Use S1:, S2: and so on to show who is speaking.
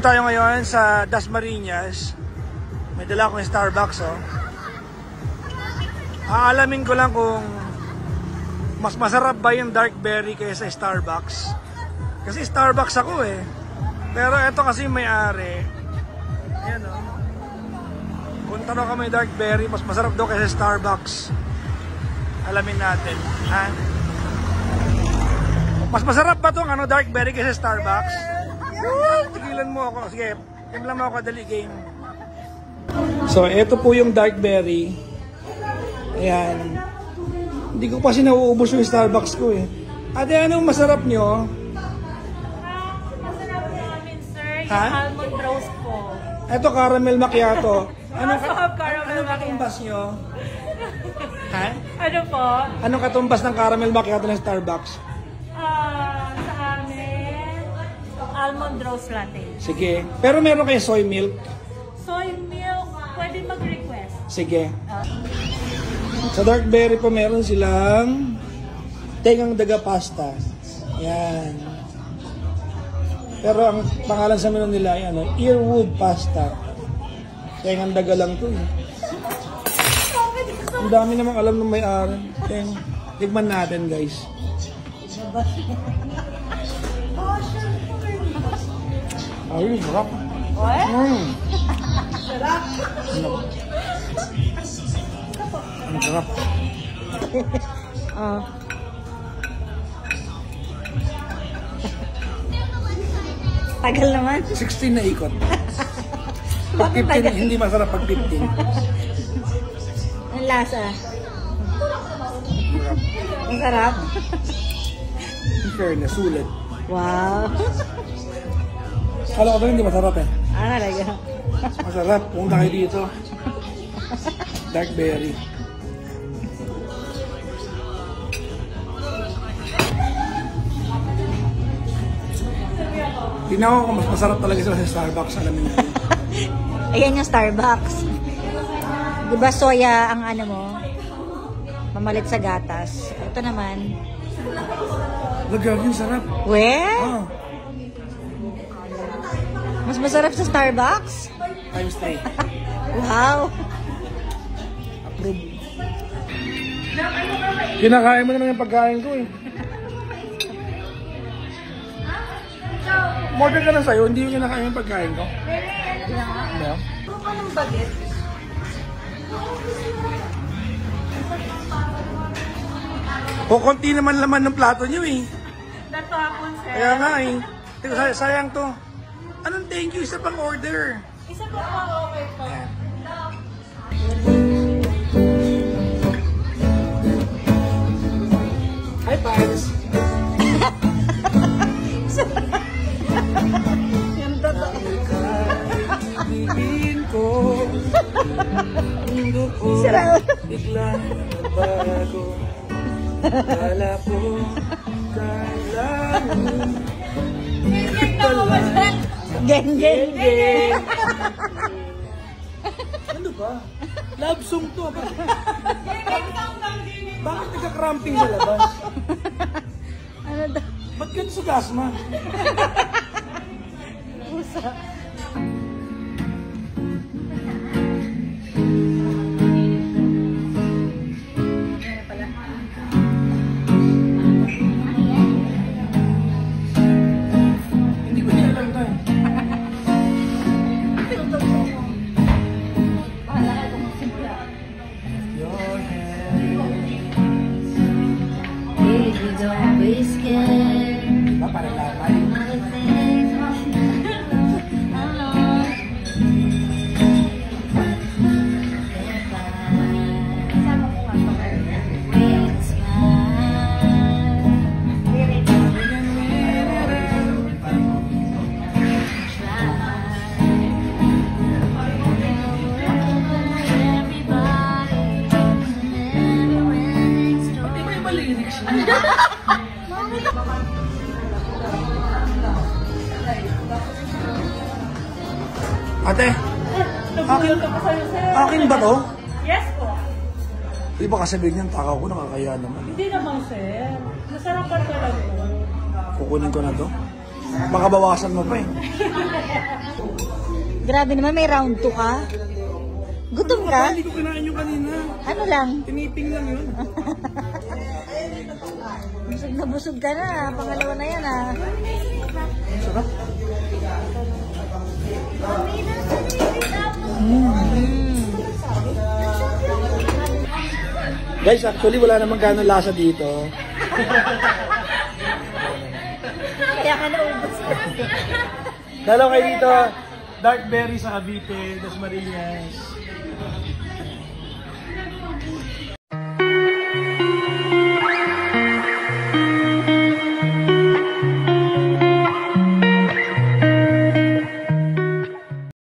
S1: tayo ngayon sa Dasmariñas. May dala akong Starbucks, oh. Aalamin ko lang kung mas masarap ba yung dark berry kaysa Starbucks. Kasi Starbucks ako eh. Pero ito kasi may-ari. Ayan, oh. Kung tanong ka may dark berry, mas masarap daw kaysa Starbucks. Alamin natin, ha? Mas masarap ba itong dark berry kaysa Starbucks? Tigilan mo ako. Sige, tigilan mo ako, dali game. So, ito po yung dark berry. Ayan. Hindi ko kasi nauubos yung Starbucks ko eh. Ate, anong masarap nyo?
S2: Masarap namin, sir. Yung almond roast po.
S1: Ito, caramel macchiato. Anong
S2: katumbas
S1: nyo? Ha?
S2: Ano po?
S1: Anong katumbas ng caramel macchiato ng Starbucks?
S2: Sa amin, almond roast latte.
S1: Sige. Pero meron kayo soy milk?
S2: Soy milk, pwede mag-request.
S1: Sige. Sa dark berry po meron silang tengang daga pasta. Yan. Pero ang pangalan sa menu nila ay earwood pasta. Tengang daga lang to eh. Ang dami namang alam ng may-ari. Tigman natin, guys. Ay, sarap.
S2: What?
S1: Sarap. Ang sarap.
S2: Tagal naman.
S1: 16 na ikot. Pag 15, hindi masarap pag 15.
S2: Ang lasa.
S1: Sarap.
S2: Ang sarap.
S1: In fairness, sulit.
S2: Wow.
S1: Kala ko ba hindi masarap eh.
S2: Talaga.
S1: Masarap. Punta kayo dito. Dark berry. Tingnan ko kung mas masarap talaga sila sa Starbucks. Alamin natin.
S2: Ayan yung Starbucks. Diba soya ang ano mo? Mamalit sa gatas. Ito naman.
S1: Lagyan yung sarap.
S2: Well? Mas masarap sa Starbucks?
S1: Times 3.
S2: Wow.
S1: Approve. Kinakain mo naman yung pagkain ko eh. Modern ka na sa'yo, hindi yung kinakain yung pagkain ko. Ano?
S2: Anong bagit?
S1: O konti naman laman ng plato nyo eh.
S2: Dato hapon, sir.
S1: Kaya nga eh. Sayang to. Anong thank you? Isa pang order.
S2: Isa pa po, okay po.
S1: Hi, Pags.
S2: Yung totoo.
S1: Tingin ko. Mundo ko. Biglang bago. Kala ko. Kailangan.
S2: Geng, geng, geng.
S1: Ano ba? Love song to. Bakit nagka-cramping sa labas?
S2: Ano daw?
S1: Ba't ganito sa gasma?
S2: Pusa.
S1: Hindi ko nilalang to eh.
S3: Don't be scared.
S1: Diba? Parang lamay. Ate, akin ba to?
S2: Yes po.
S1: Di ba kasabihin niyan, takaw ko, nakakaya naman.
S2: Hindi naman, sir. Nasarapan talaga.
S1: Kukunin ko na to. Makabawasan mo pa eh.
S2: Grabe naman, may round 2 ka. Gutom ka?
S1: Hindi ko kinain yung kanina.
S2: Ano lang?
S1: Tiniping lang yun.
S2: Busog ka na. Pangalawa na yan ah.
S1: Sarap. Guys, actually wala namang gano'ng lasa dito.
S2: Kaya ka naubos.
S1: Dalaw kayo dito, Dark Berry sa Cavite, Dasmariñas.